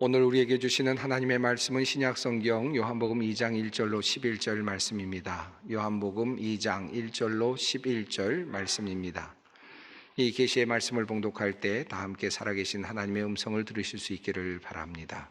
오늘 우리에게 주시는 하나님의 말씀은 신약성경 요한복음 2장 1절로 11절 말씀입니다. 요한복음 2장 1절로 11절 말씀입니다. 이 계시의 말씀을 봉독할 때 다 함께 살아계신 하나님의 음성을 들으실 수 있기를 바랍니다.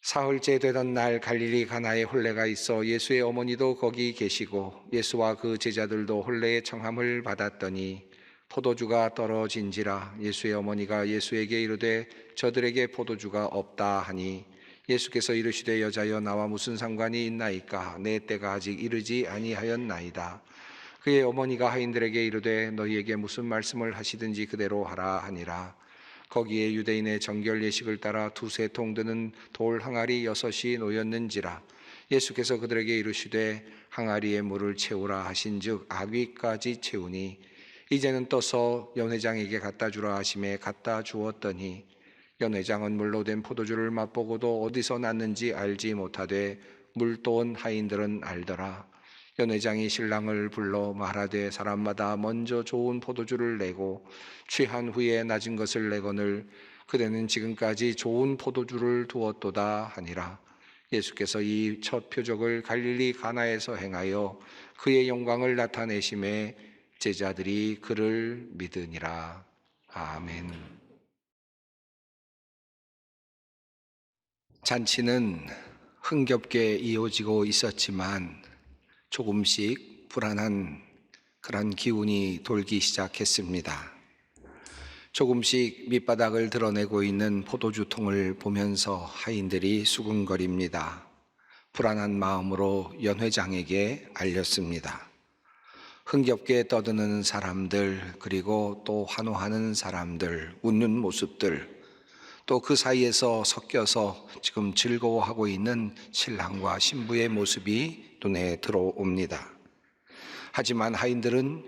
사흘째 되던 날 갈릴리 가나에 혼례가 있어 예수의 어머니도 거기 계시고 예수와 그 제자들도 혼례의 청함을 받았더니 포도주가 떨어진지라 예수의 어머니가 예수에게 이르되 저들에게 포도주가 없다 하니 예수께서 이르시되 여자여 나와 무슨 상관이 있나이까 내 때가 아직 이르지 아니하였나이다. 그의 어머니가 하인들에게 이르되 너희에게 무슨 말씀을 하시든지 그대로 하라 하니라. 거기에 유대인의 정결 예식을 따라 두세 통 드는 돌 항아리 6이 놓였는지라. 예수께서 그들에게 이르시되 항아리에 물을 채우라 하신즉 아귀까지 채우니 이제는 떠서 연회장에게 갖다 주라 하심에 갖다 주었더니 연회장은 물로 된 포도주를 맛보고도 어디서 났는지 알지 못하되 물도온 하인들은 알더라. 연회장이 신랑을 불러 말하되 사람마다 먼저 좋은 포도주를 내고 취한 후에 낮은 것을 내거늘 그대는 지금까지 좋은 포도주를 두었도다 하니라. 예수께서 이 첫 표적을 갈릴리 가나에서 행하여 그의 영광을 나타내심에 제자들이 그를 믿으니라. 아멘. 잔치는 흥겹게 이어지고 있었지만 조금씩 불안한 그런 기운이 돌기 시작했습니다. 조금씩 밑바닥을 드러내고 있는 포도주통을 보면서 하인들이 수군거립니다. 불안한 마음으로 연회장에게 알렸습니다. 흥겹게 떠드는 사람들, 그리고 또 환호하는 사람들, 웃는 모습들, 또 그 사이에서 섞여서 지금 즐거워하고 있는 신랑과 신부의 모습이 눈에 들어옵니다. 하지만 하인들은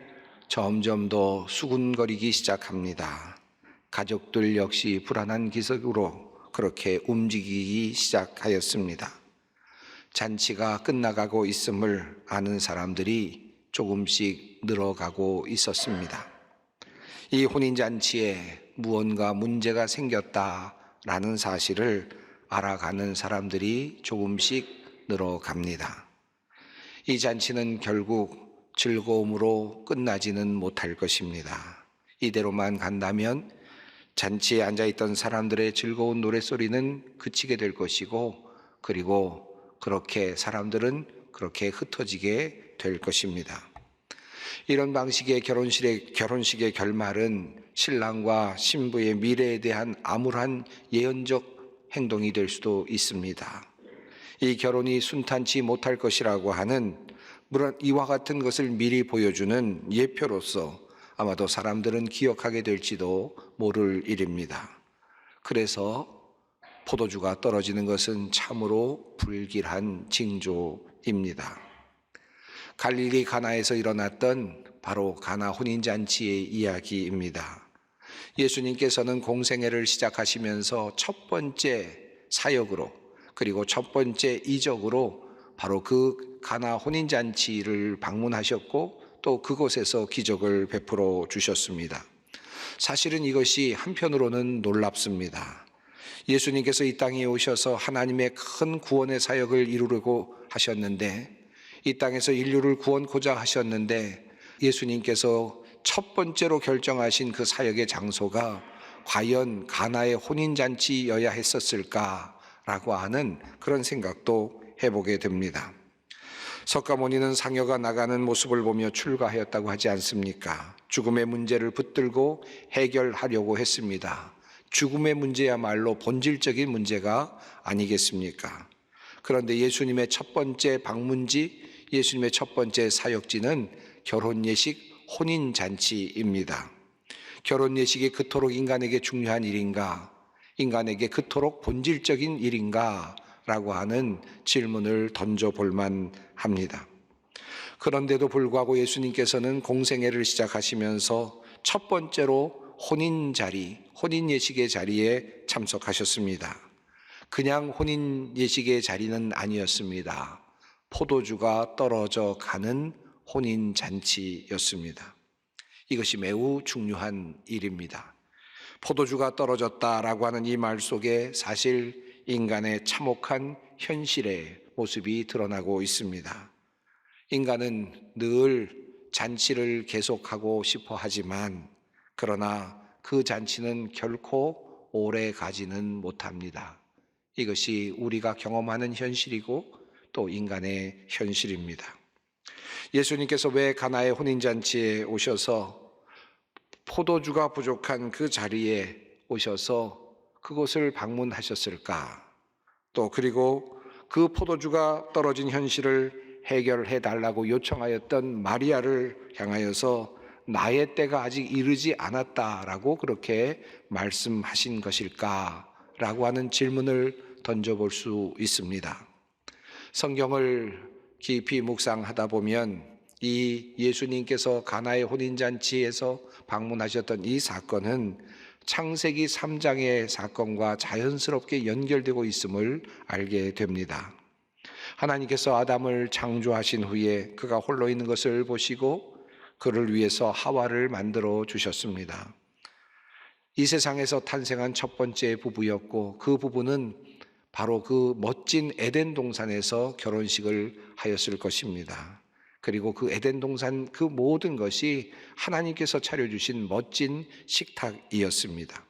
점점 더 수군거리기 시작합니다. 가족들 역시 불안한 기색으로 그렇게 움직이기 시작하였습니다. 잔치가 끝나가고 있음을 아는 사람들이 조금씩 늘어가고 있었습니다. 이 혼인잔치에 무언가 문제가 생겼다라는 사실을 알아가는 사람들이 조금씩 늘어갑니다. 이 잔치는 결국 즐거움으로 끝나지는 못할 것입니다. 이대로만 간다면 잔치에 앉아있던 사람들의 즐거운 노랫소리는 그치게 될 것이고, 그리고 그렇게 사람들은 그렇게 흩어지게 될 것입니다. 이런 방식의 결혼식의 결말은 신랑과 신부의 미래에 대한 암울한 예언적 행동이 될 수도 있습니다. 이 결혼이 순탄치 못할 것이라고 하는 이와 같은 것을 미리 보여주는 예표로서 아마도 사람들은 기억하게 될지도 모를 일입니다. 그래서 포도주가 떨어지는 것은 참으로 불길한 징조입니다. 갈릴리 가나에서 일어났던 바로 가나 혼인잔치의 이야기입니다. 예수님께서는 공생애를 시작하시면서 첫 번째 사역으로, 그리고 첫 번째 이적으로 바로 그 가나 혼인잔치를 방문하셨고 또 그곳에서 기적을 베풀어 주셨습니다. 사실은 이것이 한편으로는 놀랍습니다. 예수님께서 이 땅에 오셔서 하나님의 큰 구원의 사역을 이루려고 하셨는데, 이 땅에서 인류를 구원코자 하셨는데, 예수님께서 첫 번째로 결정하신 그 사역의 장소가 과연 가나의 혼인잔치여야 했었을까라고 하는 그런 생각도 해보게 됩니다. 석가모니는 상여가 나가는 모습을 보며 출가하였다고 하지 않습니까? 죽음의 문제를 붙들고 해결하려고 했습니다. 죽음의 문제야말로 본질적인 문제가 아니겠습니까? 그런데 예수님의 첫 번째 방문지, 예수님의 첫 번째 사역지는 결혼예식, 혼인잔치입니다. 결혼예식이 그토록 인간에게 중요한 일인가? 인간에게 그토록 본질적인 일인가? 라고 하는 질문을 던져볼 만합니다. 그런데도 불구하고 예수님께서는 공생애를 시작하시면서 첫 번째로 혼인예식의 자리에 참석하셨습니다. 그냥 혼인예식의 자리는 아니었습니다. 포도주가 떨어져 가는 혼인잔치였습니다. 이것이 매우 중요한 일입니다. 포도주가 떨어졌다라고 하는 이 말 속에 사실 인간의 참혹한 현실의 모습이 드러나고 있습니다. 인간은 늘 잔치를 계속하고 싶어 하지만 그러나 그 잔치는 결코 오래 가지는 못합니다. 이것이 우리가 경험하는 현실이고 또 인간의 현실입니다. 예수님께서 왜 가나의 혼인잔치에 오셔서 포도주가 부족한 그 자리에 오셔서 그곳을 방문하셨을까? 또 그리고 그 포도주가 떨어진 현실을 해결해 달라고 요청하였던 마리아를 향하여서 나의 때가 아직 이르지 않았다라고 그렇게 말씀하신 것일까? 라고 하는 질문을 던져볼 수 있습니다. 성경을 깊이 묵상하다 보면 이 예수님께서 가나의 혼인잔치에서 방문하셨던 이 사건은 창세기 3장의 사건과 자연스럽게 연결되고 있음을 알게 됩니다. 하나님께서 아담을 창조하신 후에 그가 홀로 있는 것을 보시고 그를 위해서 하와를 만들어 주셨습니다. 이 세상에서 탄생한 첫 번째 부부였고 그 부부는 바로 그 멋진 에덴 동산에서 결혼식을 하였을 것입니다. 그리고 그 에덴 동산 그 모든 것이 하나님께서 차려주신 멋진 식탁이었습니다.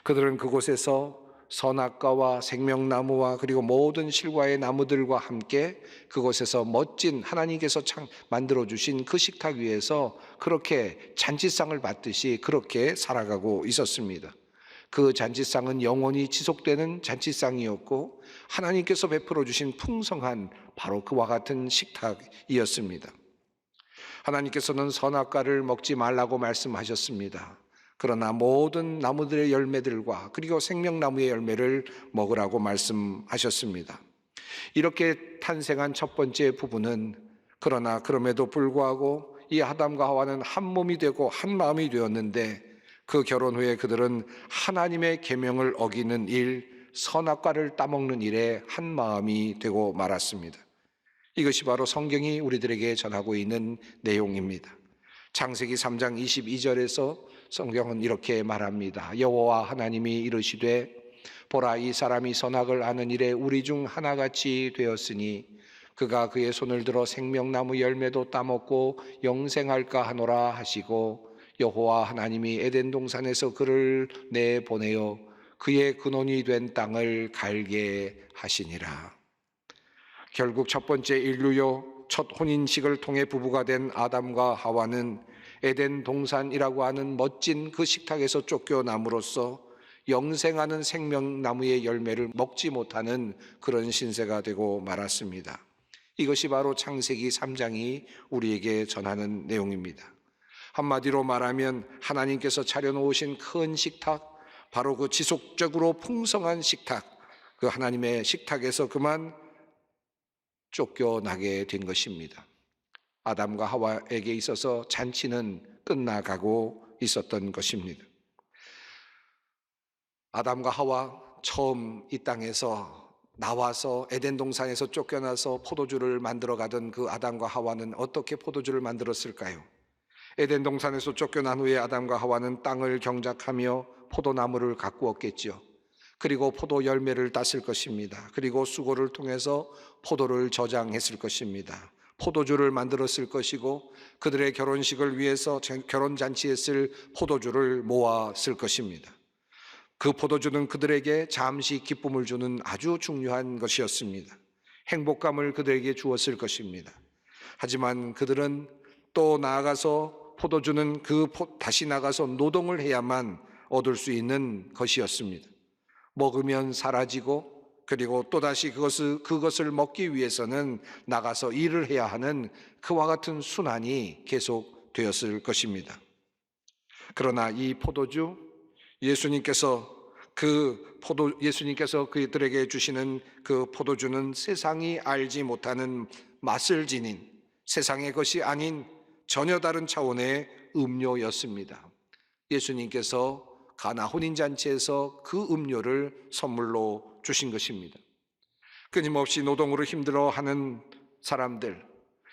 그들은 그곳에서 선악과와 생명나무와 그리고 모든 실과의 나무들과 함께 그곳에서 멋진 하나님께서 만들어주신 그 식탁 위에서 그렇게 잔치상을 받듯이 그렇게 살아가고 있었습니다. 그 잔치상은 영원히 지속되는 잔치상이었고 하나님께서 베풀어 주신 풍성한 바로 그와 같은 식탁이었습니다. 하나님께서는 선악과를 먹지 말라고 말씀하셨습니다. 그러나 모든 나무들의 열매들과 그리고 생명나무의 열매를 먹으라고 말씀하셨습니다. 이렇게 탄생한 첫 번째 부부는 그러나 그럼에도 불구하고 이 아담과 하와는 한 몸이 되고 한 마음이 되었는데 그 결혼 후에 그들은 하나님의 계명을 어기는 일, 선악과를 따먹는 일에 한 마음이 되고 말았습니다. 이것이 바로 성경이 우리들에게 전하고 있는 내용입니다. 창세기 3장 22절에서 성경은 이렇게 말합니다. 여호와 하나님이 이르시되 보라 이 사람이 선악을 아는 일에 우리 중 하나같이 되었으니 그가 그의 손을 들어 생명나무 열매도 따먹고 영생할까 하노라 하시고 여호와 하나님이 에덴 동산에서 그를 내보내어 그의 근원이 된 땅을 갈게 하시니라. 결국 첫 번째 인류요 첫 혼인식을 통해 부부가 된 아담과 하와는 에덴 동산이라고 하는 멋진 그 식탁에서 쫓겨남으로써 영생하는 생명나무의 열매를 먹지 못하는 그런 신세가 되고 말았습니다. 이것이 바로 창세기 3장이 우리에게 전하는 내용입니다. 한마디로 말하면 하나님께서 차려놓으신 큰 식탁, 바로 그 지속적으로 풍성한 식탁, 그 하나님의 식탁에서 그만 쫓겨나게 된 것입니다. 아담과 하와에게 있어서 잔치는 끝나가고 있었던 것입니다. 아담과 하와 처음 이 땅에서 나와서 에덴 동산에서 쫓겨나서 포도주를 만들어 가던 그 아담과 하와는 어떻게 포도주를 만들었을까요? 에덴 동산에서 쫓겨난 후에 아담과 하와는 땅을 경작하며 포도나무를 가꾸었겠죠. 그리고 포도 열매를 땄을 것입니다. 그리고 수고를 통해서 포도를 저장했을 것입니다. 포도주를 만들었을 것이고 그들의 결혼식을 위해서 결혼잔치에 쓸 포도주를 모았을 것입니다. 그 포도주는 그들에게 잠시 기쁨을 주는 아주 중요한 것이었습니다. 행복감을 그들에게 주었을 것입니다. 하지만 그들은 또 나아가서 포도주는 다시 나가서 노동을 해야만 얻을 수 있는 것이었습니다. 먹으면 사라지고 그리고 또다시 그것을 먹기 위해서는 나가서 일을 해야 하는 그와 같은 순환이 계속되었을 것입니다. 그러나 이 포도주, 예수님께서 그들에게 주시는 그 포도주는 세상이 알지 못하는 맛을 지닌 세상의 것이 아닌 전혀 다른 차원의 음료였습니다. 예수님께서 가나 혼인잔치에서 그 음료를 선물로 주신 것입니다. 끊임없이 노동으로 힘들어하는 사람들,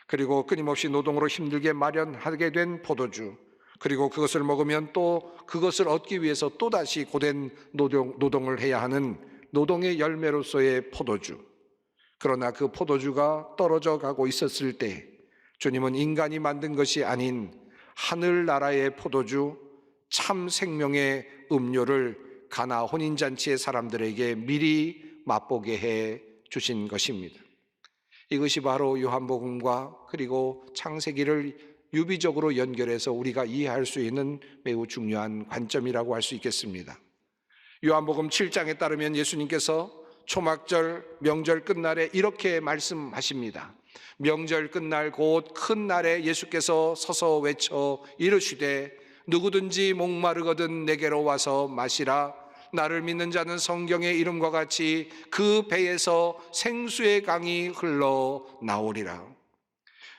그리고 끊임없이 노동으로 힘들게 마련하게 된 포도주, 그리고 그것을 먹으면 또 그것을 얻기 위해서 또다시 고된 노동을 해야 하는 노동의 열매로서의 포도주. 그러나 그 포도주가 떨어져 가고 있었을 때 주님은 인간이 만든 것이 아닌 하늘나라의 포도주, 참 생명의 음료를 가나 혼인잔치의 사람들에게 미리 맛보게 해 주신 것입니다. 이것이 바로 요한복음과 그리고 창세기를 유비적으로 연결해서 우리가 이해할 수 있는 매우 중요한 관점이라고 할 수 있겠습니다. 요한복음 7장에 따르면 예수님께서 초막절 명절 끝날에 이렇게 말씀하십니다. 명절 끝날 곧 큰 날에 예수께서 서서 외쳐 이르시되 누구든지 목마르거든 내게로 와서 마시라. 나를 믿는 자는 성경의 이름과 같이 그 배에서 생수의 강이 흘러 나오리라.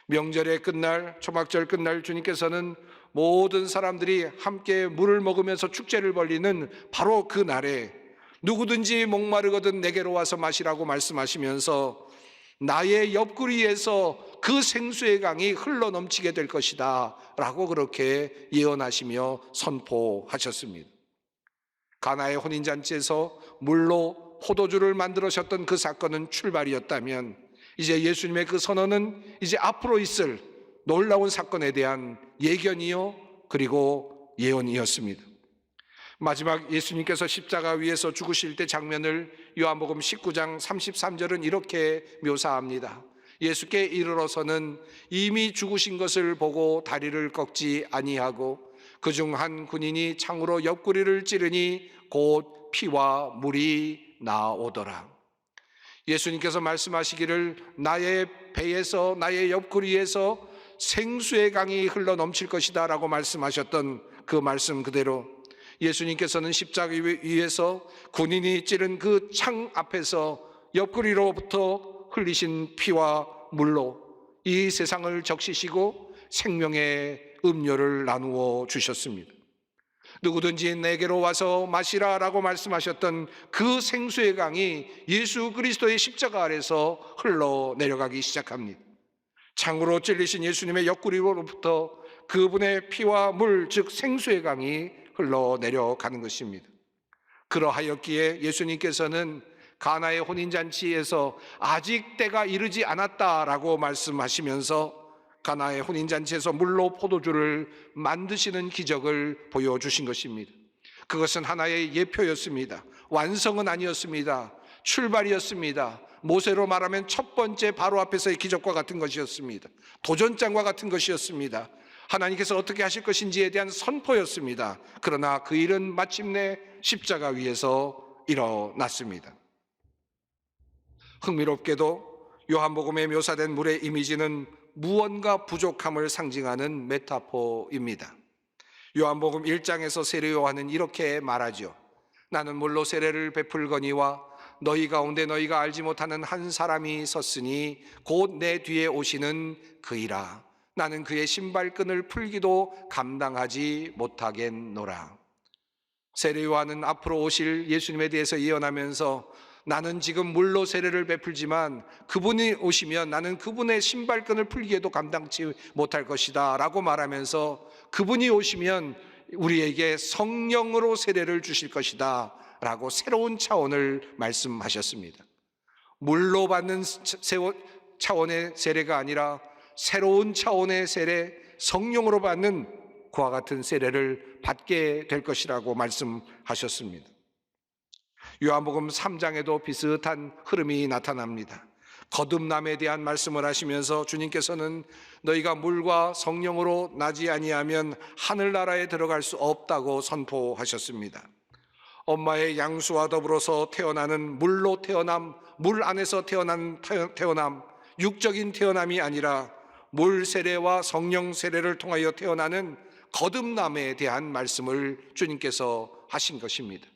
명절의 끝날, 초막절 끝날 주님께서는 모든 사람들이 함께 물을 먹으면서 축제를 벌이는 바로 그 날에 누구든지 목마르거든 내게로 와서 마시라고 말씀하시면서 나의 옆구리에서 그 생수의 강이 흘러 넘치게 될 것이다 라고 그렇게 예언하시며 선포하셨습니다. 가나의 혼인잔치에서 물로 포도주를 만들으셨던 그 사건은 출발이었다면 이제 예수님의 그 선언은 이제 앞으로 있을 놀라운 사건에 대한 예견이요 그리고 예언이었습니다. 마지막 예수님께서 십자가 위에서 죽으실 때 장면을 요한복음 19장 33절은 이렇게 묘사합니다. 예수께 이르러서는 이미 죽으신 것을 보고 다리를 꺾지 아니하고 그중 한 군인이 창으로 옆구리를 찌르니 곧 피와 물이 나오더라. 예수님께서 말씀하시기를 나의 배에서 나의 옆구리에서 생수의 강이 흘러 넘칠 것이다 라고 말씀하셨던 그 말씀 그대로 예수님께서는 십자가 위에서 군인이 찌른 그 창 앞에서 옆구리로부터 흘리신 피와 물로 이 세상을 적시시고 생명의 음료를 나누어 주셨습니다. 누구든지 내게로 와서 마시라 라고 말씀하셨던 그 생수의 강이 예수 그리스도의 십자가 아래서 흘러내려가기 시작합니다. 창으로 찔리신 예수님의 옆구리로부터 그분의 피와 물, 즉 생수의 강이 흘러내려가는 것입니다. 그러하였기에 예수님께서는 가나의 혼인잔치에서 아직 때가 이르지 않았다라고 말씀하시면서 가나의 혼인잔치에서 물로 포도주를 만드시는 기적을 보여주신 것입니다. 그것은 하나의 예표였습니다. 완성은 아니었습니다. 출발이었습니다. 모세로 말하면 첫 번째 바로 앞에서의 기적과 같은 것이었습니다. 도전장과 같은 것이었습니다. 하나님께서 어떻게 하실 것인지에 대한 선포였습니다. 그러나 그 일은 마침내 십자가 위에서 일어났습니다. 흥미롭게도 요한복음에 묘사된 물의 이미지는 무언가 부족함을 상징하는 메타포입니다. 요한복음 1장에서 세례 요한은 이렇게 말하죠. 나는 물로 세례를 베풀거니와 너희 가운데 너희가 알지 못하는 한 사람이 섰으니 곧 내 뒤에 오시는 그이라. 나는 그의 신발끈을 풀기도 감당하지 못하겠노라. 세례 요한은 앞으로 오실 예수님에 대해서 예언하면서 나는 지금 물로 세례를 베풀지만 그분이 오시면 나는 그분의 신발끈을 풀기에도 감당치 못할 것이다 라고 말하면서 그분이 오시면 우리에게 성령으로 세례를 주실 것이다 라고 새로운 차원을 말씀하셨습니다. 물로 받는 차원의 세례가 아니라 새로운 차원의 세례, 성령으로 받는 그와 같은 세례를 받게 될 것이라고 말씀하셨습니다. 요한복음 3장에도 비슷한 흐름이 나타납니다. 거듭남에 대한 말씀을 하시면서 주님께서는 너희가 물과 성령으로 나지 아니하면 하늘나라에 들어갈 수 없다고 선포하셨습니다. 엄마의 양수와 더불어서 태어나는 물로 태어남, 물 안에서 태어난 태어남, 육적인 태어남이 아니라 물 세례와 성령 세례를 통하여 태어나는 거듭남에 대한 말씀을 주님께서 하신 것입니다.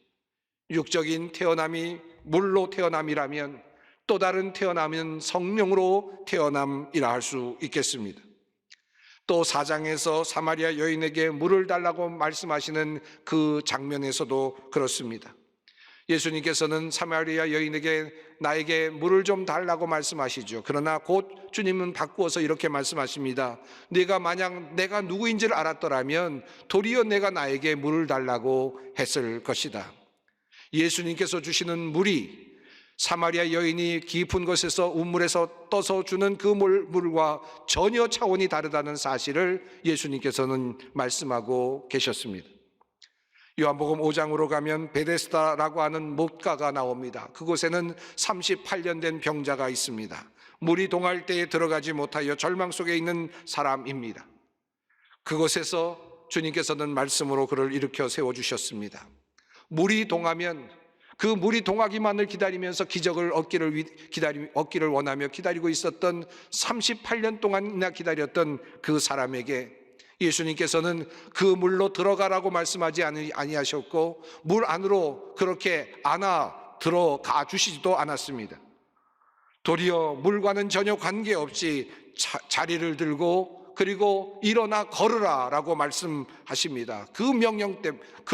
육적인 태어남이 물로 태어남이라면 또 다른 태어남은 성령으로 태어남이라 할 수 있겠습니다. 또 4장에서 사마리아 여인에게 물을 달라고 말씀하시는 그 장면에서도 그렇습니다. 예수님께서는 사마리아 여인에게 나에게 물을 좀 달라고 말씀하시죠. 그러나 곧 주님은 바꾸어서 이렇게 말씀하십니다. 네가 만약 내가 누구인지를 알았더라면 도리어 내가 나에게 물을 달라고 했을 것이다. 예수님께서 주시는 물이 사마리아 여인이 깊은 곳에서 우물에서 떠서 주는 그 물과 전혀 차원이 다르다는 사실을 예수님께서는 말씀하고 계셨습니다. 요한복음 5장으로 가면 베데스다라고 하는 못가가 나옵니다. 그곳에는 38년 된 병자가 있습니다. 물이 동할 때에 들어가지 못하여 절망 속에 있는 사람입니다. 그곳에서 주님께서는 말씀으로 그를 일으켜 세워주셨습니다. 물이 동하면 그 물이 동하기만을 기다리면서 기적을 얻기를 원하며 기다리고 있었던 38년 동안이나 기다렸던 그 사람에게 예수님께서는 그 물로 들어가라고 말씀하지 아니하셨고 물 안으로 그렇게 안아 들어가 주시지도 않았습니다. 도리어 물과는 전혀 관계없이 자리를 들고 그리고 일어나 걸으라 라고 말씀하십니다. 그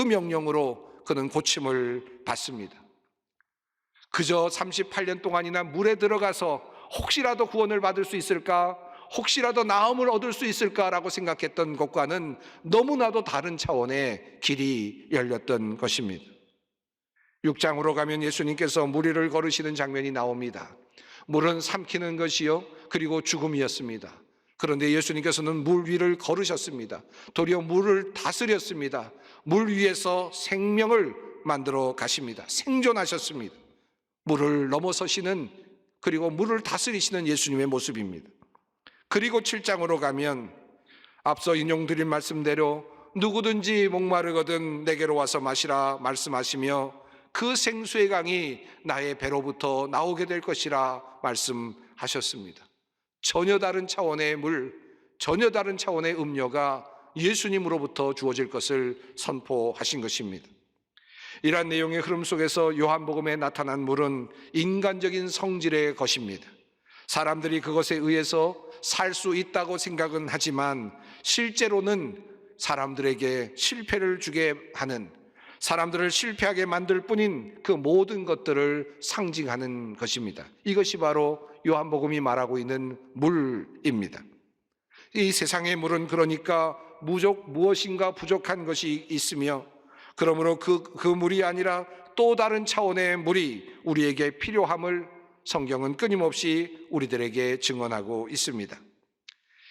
명령으로 그는 고침을 받습니다. 그저 38년 동안이나 물에 들어가서 혹시라도 구원을 받을 수 있을까, 혹시라도 나음을 얻을 수 있을까라고 생각했던 것과는 너무나도 다른 차원의 길이 열렸던 것입니다. 6장으로 가면 예수님께서 물 위를 걸으시는 장면이 나옵니다. 물은 삼키는 것이요 그리고 죽음이었습니다. 그런데 예수님께서는 물 위를 걸으셨습니다. 도리어 물을 다스렸습니다. 물 위에서 생명을 만들어 가십니다. 생존하셨습니다. 물을 넘어서시는 그리고 물을 다스리시는 예수님의 모습입니다. 그리고 7장으로 가면 앞서 인용드린 말씀대로 누구든지 목마르거든 내게로 와서 마시라 말씀하시며 그 생수의 강이 나의 배로부터 나오게 될 것이라 말씀하셨습니다. 전혀 다른 차원의 물, 전혀 다른 차원의 음료가 예수님으로부터 주어질 것을 선포하신 것입니다. 이러한 내용의 흐름 속에서 요한복음에 나타난 물은 인간적인 성질의 것입니다. 사람들이 그것에 의해서 살 수 있다고 생각은 하지만 실제로는 사람들에게 실패를 주게 하는, 사람들을 실패하게 만들 뿐인 그 모든 것들을 상징하는 것입니다. 이것이 바로 요한복음이 말하고 있는 물입니다. 이 세상의 물은 그러니까 무엇인가 부족한 것이 있으며 그러므로 그 물이 아니라 또 다른 차원의 물이 우리에게 필요함을 성경은 끊임없이 우리들에게 증언하고 있습니다.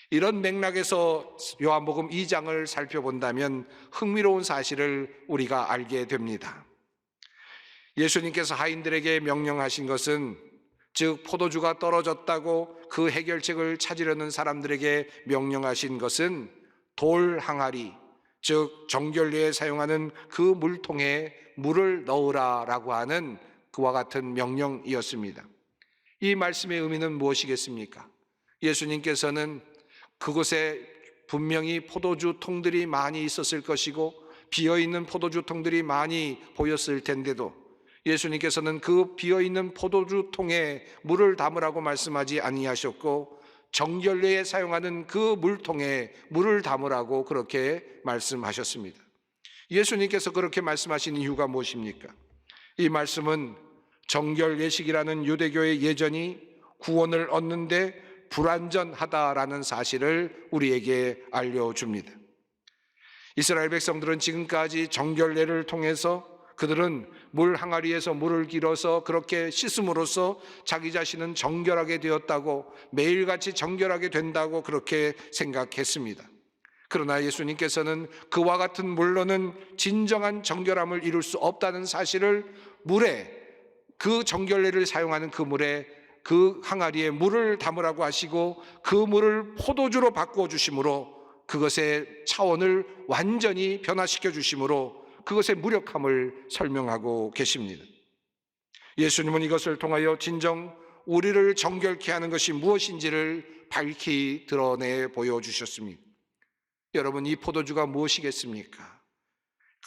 이런 맥락에서 요한복음 2장을 살펴본다면 흥미로운 사실을 우리가 알게 됩니다. 예수님께서 하인들에게 명령하신 것은, 즉 포도주가 떨어졌다고 그 해결책을 찾으려는 사람들에게 명령하신 것은 돌 항아리, 즉 정결례에 사용하는 그 물통에 물을 넣으라라고 하는 그와 같은 명령이었습니다. 이 말씀의 의미는 무엇이겠습니까? 예수님께서는 그곳에 분명히 포도주 통들이 많이 있었을 것이고 비어있는 포도주 통들이 많이 보였을 텐데도 예수님께서는 그 비어있는 포도주 통에 물을 담으라고 말씀하지 아니하셨고 정결례에 사용하는 그 물통에 물을 담으라고 그렇게 말씀하셨습니다. 예수님께서 그렇게 말씀하신 이유가 무엇입니까? 이 말씀은 정결예식이라는 유대교의 예전이 구원을 얻는데 불완전하다라는 사실을 우리에게 알려줍니다. 이스라엘 백성들은 지금까지 정결례를 통해서 그들은 물 항아리에서 물을 길어서 그렇게 씻음으로써 자기 자신은 정결하게 되었다고, 매일같이 정결하게 된다고 그렇게 생각했습니다. 그러나 예수님께서는 그와 같은 물로는 진정한 정결함을 이룰 수 없다는 사실을 그 정결례를 사용하는 그 물에, 그 항아리에 물을 담으라고 하시고 그 물을 포도주로 바꾸어 주심으로 그것의 차원을 완전히 변화시켜 주심으로 그것의 무력함을 설명하고 계십니다. 예수님은 이것을 통하여 진정 우리를 정결케 하는 것이 무엇인지를 밝히 드러내 보여주셨습니다. 여러분, 이 포도주가 무엇이겠습니까?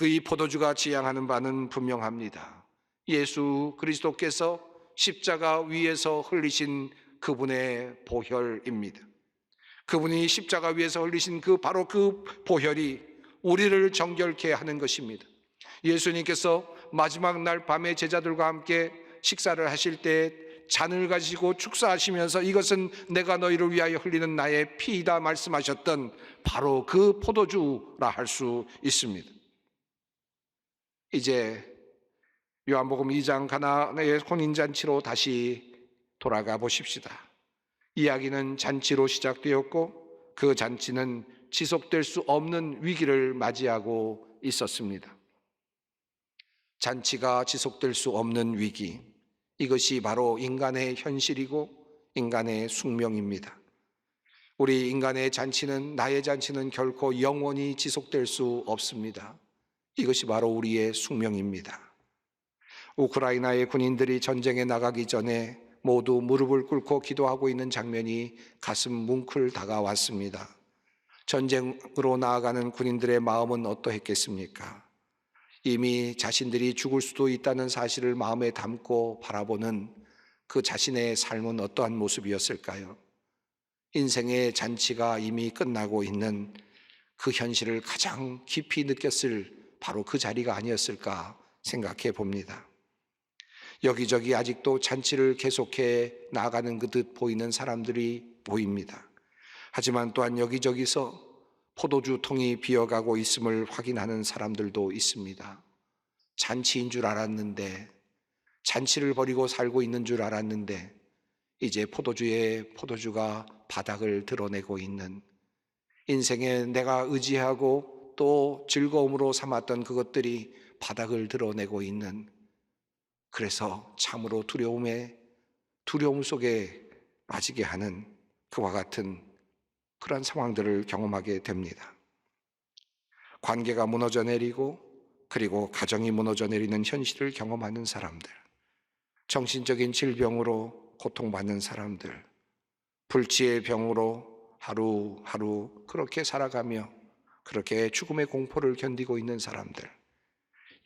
이 포도주가 지향하는 바는 분명합니다. 예수 그리스도께서 십자가 위에서 흘리신 그분의 보혈입니다. 그분이 십자가 위에서 흘리신 바로 그 보혈이 우리를 정결케 하는 것입니다. 예수님께서 마지막 날 밤에 제자들과 함께 식사를 하실 때 잔을 가지고 축사하시면서 이것은 내가 너희를 위하여 흘리는 나의 피이다 말씀하셨던 바로 그 포도주라 할 수 있습니다. 이제 요한복음 2장 가나의 혼인잔치로 다시 돌아가 보십시다. 이야기는 잔치로 시작되었고 그 잔치는 지속될 수 없는 위기를 맞이하고 있었습니다. 잔치가 지속될 수 없는 위기, 이것이 바로 인간의 현실이고 인간의 숙명입니다. 우리 인간의 잔치는, 나의 잔치는 결코 영원히 지속될 수 없습니다. 이것이 바로 우리의 숙명입니다. 우크라이나의 군인들이 전쟁에 나가기 전에 모두 무릎을 꿇고 기도하고 있는 장면이 가슴 뭉클 다가왔습니다. 전쟁으로 나아가는 군인들의 마음은 어떠했겠습니까? 이미 자신들이 죽을 수도 있다는 사실을 마음에 담고 바라보는 그 자신의 삶은 어떠한 모습이었을까요? 인생의 잔치가 이미 끝나고 있는 그 현실을 가장 깊이 느꼈을 바로 그 자리가 아니었을까 생각해 봅니다. 여기저기 아직도 잔치를 계속해 나아가는 듯 보이는 사람들이 보입니다. 하지만 또한 여기저기서 포도주 통이 비어가고 있음을 확인하는 사람들도 있습니다. 잔치인 줄 알았는데, 잔치를 벌이고 살고 있는 줄 알았는데 이제 포도주가 바닥을 드러내고 있는, 인생에 내가 의지하고 또 즐거움으로 삼았던 그것들이 바닥을 드러내고 있는, 그래서 참으로 두려움 속에 빠지게 하는 그와 같은 그런 상황들을 경험하게 됩니다. 관계가 무너져 내리고 그리고 가정이 무너져 내리는 현실을 경험하는 사람들, 정신적인 질병으로 고통받는 사람들, 불치의 병으로 하루하루 그렇게 살아가며 그렇게 죽음의 공포를 견디고 있는 사람들,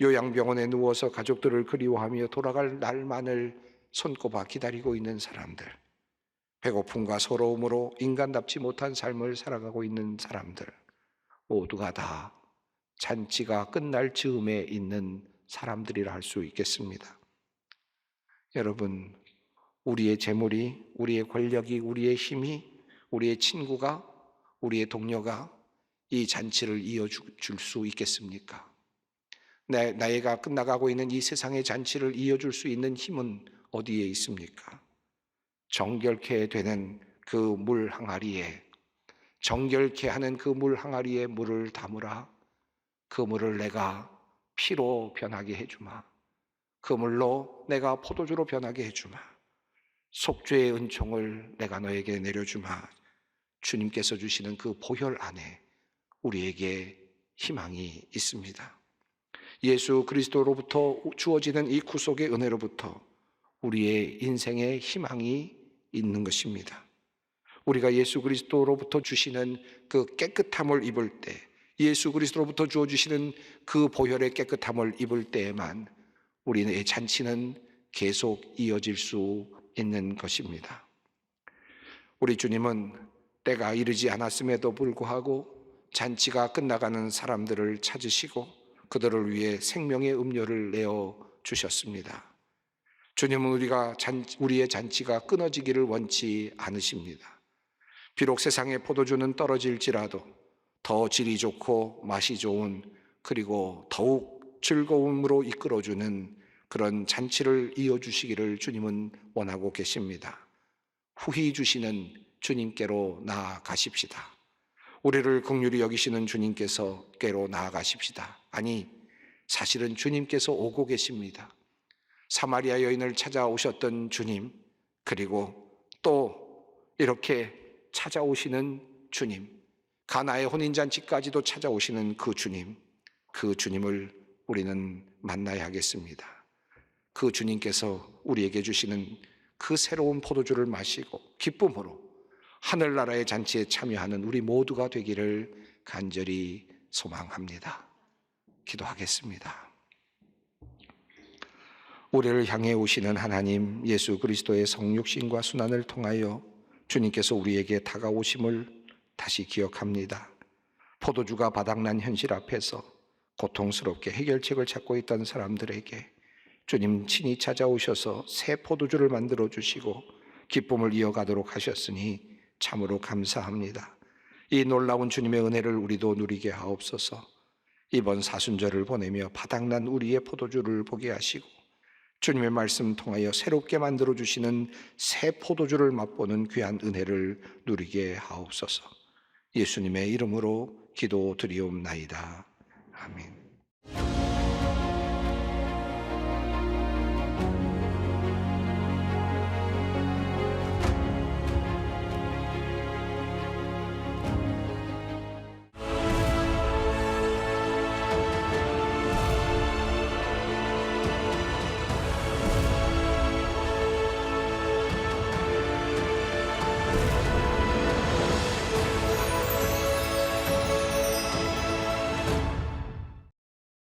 요양병원에 누워서 가족들을 그리워하며 돌아갈 날만을 손꼽아 기다리고 있는 사람들, 배고픔과 서러움으로 인간답지 못한 삶을 살아가고 있는 사람들, 모두가 다 잔치가 끝날 즈음에 있는 사람들이라 할 수 있겠습니다. 여러분, 우리의 재물이, 우리의 권력이, 우리의 힘이, 우리의 친구가, 우리의 동료가 이 잔치를 이어줄 수 있겠습니까? 나이가 끝나가고 있는 이 세상의 잔치를 이어줄 수 있는 힘은 어디에 있습니까? 정결케 되는 그 물 항아리에, 정결케 하는 그 물 항아리에 물을 담으라. 그 물을 내가 피로 변하게 해주마. 그 물로 내가 포도주로 변하게 해주마. 속죄의 은총을 내가 너에게 내려주마. 주님께서 주시는 그 보혈 안에 우리에게 희망이 있습니다. 예수 그리스도로부터 주어지는 이 구속의 은혜로부터 우리의 인생의 희망이 있는 것입니다. 우리가 예수 그리스도로부터 주시는 그 깨끗함을 입을 때, 예수 그리스도로부터 주어주시는 그 보혈의 깨끗함을 입을 때에만 우리의 잔치는 계속 이어질 수 있는 것입니다. 우리 주님은 때가 이르지 않았음에도 불구하고 잔치가 끝나가는 사람들을 찾으시고 그들을 위해 생명의 음료를 내어 주셨습니다. 주님은 우리의 잔치가 끊어지기를 원치 않으십니다. 비록 세상의 포도주는 떨어질지라도 더 질이 좋고 맛이 좋은, 그리고 더욱 즐거움으로 이끌어주는 그런 잔치를 이어주시기를 주님은 원하고 계십니다. 후히 주시는 주님께로 나아가십시다. 우리를 긍휼히 여기시는 주님께서께로 나아가십시다. 아니, 사실은 주님께서 오고 계십니다. 사마리아 여인을 찾아오셨던 주님, 그리고 또 이렇게 찾아오시는 주님, 가나의 혼인잔치까지도 찾아오시는 그 주님을 우리는 만나야 하겠습니다. 그 주님께서 우리에게 주시는 그 새로운 포도주를 마시고 기쁨으로 하늘나라의 잔치에 참여하는 우리 모두가 되기를 간절히 소망합니다. 기도하겠습니다. 우리를 향해 오시는 하나님, 예수 그리스도의 성육신과 순환을 통하여 주님께서 우리에게 다가오심을 다시 기억합니다. 포도주가 바닥난 현실 앞에서 고통스럽게 해결책을 찾고 있던 사람들에게 주님 친히 찾아오셔서 새 포도주를 만들어 주시고 기쁨을 이어가도록 하셨으니 참으로 감사합니다. 이 놀라운 주님의 은혜를 우리도 누리게 하옵소서. 이번 사순절을 보내며 바닥난 우리의 포도주를 보게 하시고 주님의 말씀 통하여 새롭게 만들어 주시는 새 포도주를 맛보는 귀한 은혜를 누리게 하옵소서. 예수님의 이름으로 기도드리옵나이다. 아멘.